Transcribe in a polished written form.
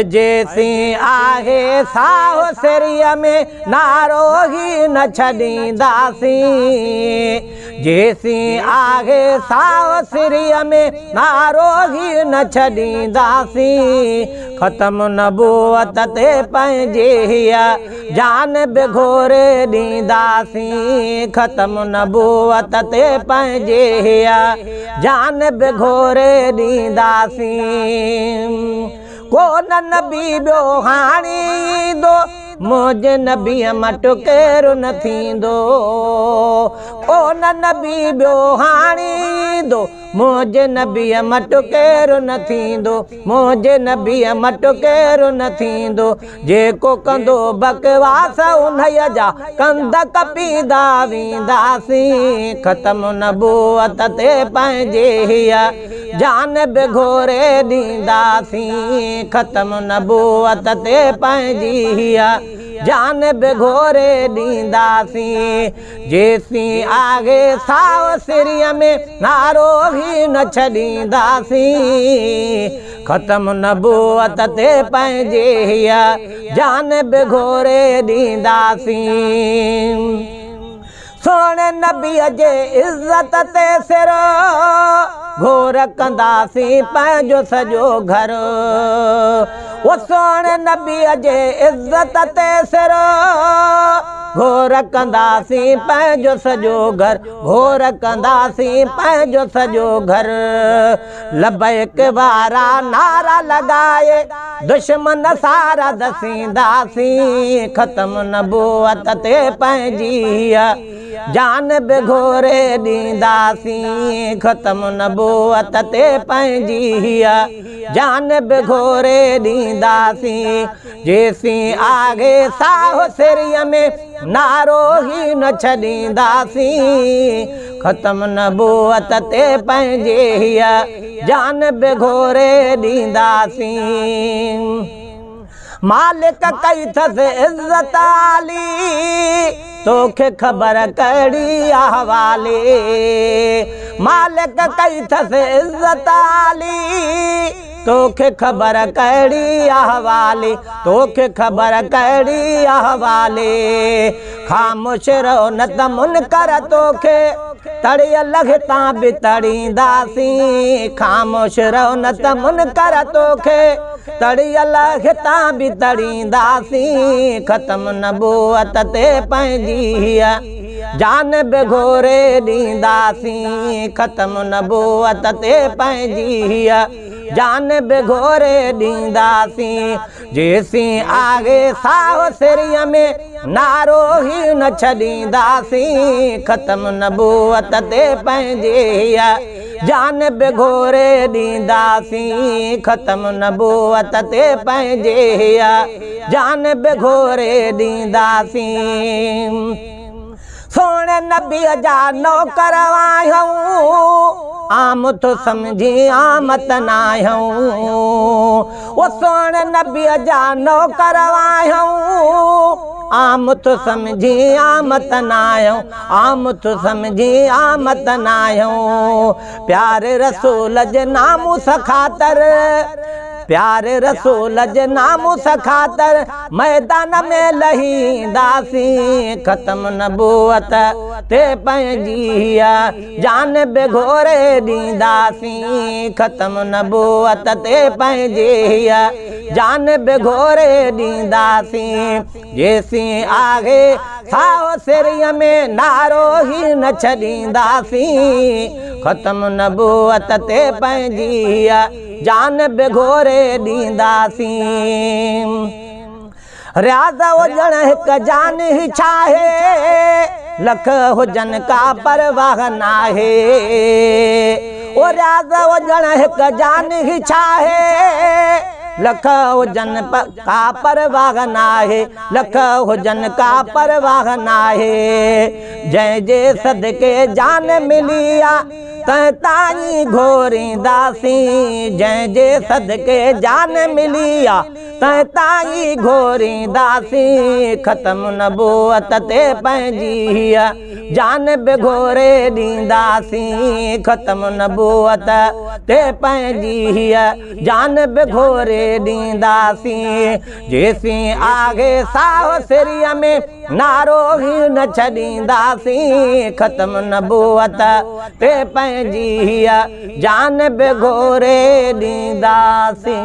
जेसी आहे साहो सिरीअ में नारो ही न छॾींदासीं जेसी आहे साहो सिरीअ में नारो ही न छॾींदासीं ख़त्म नबूअत ते पंहिंजी हीअ जान बिघोरे ॾींदासीं ख़त्म नबूअत ते पंहिंजी हीअ जान बिघोरे ॾींदासीं कोन नबी ॿियो हाणींदो मुंहिंजे नबीअ मटि केरु न थींदो कोन नबी ॿियो हाणींदो मुंहिंजे नबीअ मटि केरु न थींदो मुंहिंजे नबीअ मटि केरु न थींदो जेको कंदो बकवास उन्हीअ जा कंद कपींदा वेंदासीं ख़त्म नबूअत ते पंहिंजी हीअ जान बिघोरे ॾींदासीं ख़त्म नबूअत ते पंहिंजी हीअ जान बिघोरे ॾींदासीं जेसी आहे साओ सिरीअ में नारो ही न छॾींदासीं ख़त्म नबूअत ते पंहिंजी हीअ जान बिघोरे ॾींदासीं सोणे नबीअ जे इज़त ते सिर घोर कंदासीं पंहिंजो सॼो घर वो सोणे नबीअ जे इज़त ते सिर घोर कंदासीं पंहिंजो सॼो घर घोर कंदासीं पंहिंजो सॼो घर लबैक वारा नारा लॻाए दुश्मन सारा दसींदासीं ख़त्म नबूअत ते पंहिंजी जान बिघोरे ॾींदासीं ख़त्म नबूअत ते पंहिंजी जान बिघोरे ॾींदासीं जेसी आहे साहो सिरीअ में नारो ही न छॾींदासीं ख़त्म नबूअत ते पंहिंजी जान बिघोरे ॾींदासीं मालिक कई अथसि इज़त आली तोखे ख़बर कहिड़ी अहवाले मालिक कई अथसि इज़त आली तोखे ख़बर कहिड़ी अहवाले तोखे ख़बर कहिड़ी अहवाले ख़ामोश रहो न त मुनकर तोखे तड़ियल हितां बि तड़ींदासीं ख़ामोश रहो न त मुनकर तोखे तड़ियल हितां बि तड़ींदासीं ख़त्म नबूअत ते पंहिंजी जान बिघोरे ॾींदासीं ख़त्म नबूअत ते पंहिंजी जान बिघोरे ॾींदासीं जेसी आहे साहो सिरीअ में नारो ही न छॾींदासीं ख़त्म नबूअत ते पंहिंजी जान बिघोरे ॾींदासीं ख़त्म नबूअत ते पंहिंजी जान बिघोरे ॾींदासीं सोणे नबीअ जा नौकर आहियूं आम तो समझी आमत नाहियूं वो सोणे नबीअ जा नौकर आहियूं आम तो समझी आमत नाहियूं आम तो समझी आमत नाहियूं प्यारे रसूल जे नामूस ख़ातिर प्यारे रसूल जे नामूस ख़ातिर मैदान में लहींदासीं ख़त्म नबूअत ते पंहिंजी जान बिघोरे ॾींदासीं ख़त्म नबूअत ते पंहिंजी जान बिघोरे ॾींदासीं जेसी आहे साहो सिरीअ में नारो ही न छॾींदासीं ख़त्म नबूअत ते पंहिंजी जान बिघोरे ॾींदासीं रियाज़ हुजण हिकु जान ही छाहे लख हुजनि का परवाह नाहे ओ रियाज़ हुजण हिकु जान ही छाहे लख हुजनि का परवाह नाहे लख हुजनि का परवाह नाहे जंहिंजे सदके जान मिली आहे ताईं घोरींदासीं जंहिंजे सदके जान मिली आहे ताईं घोरींदासीं ख़त्म नबूअत ते पंहिंजी जान बि घोरे ॾींदासीं ख़त्म नबूअत ते पंहिंजी जान बि घोरे ॾींदासीं जेसीं आहे साह सिरीअ में नारो ई न छॾींदासीं ख़त्म नबूअत ते पंहिंजी जान बि घोरे ॾींदासीं।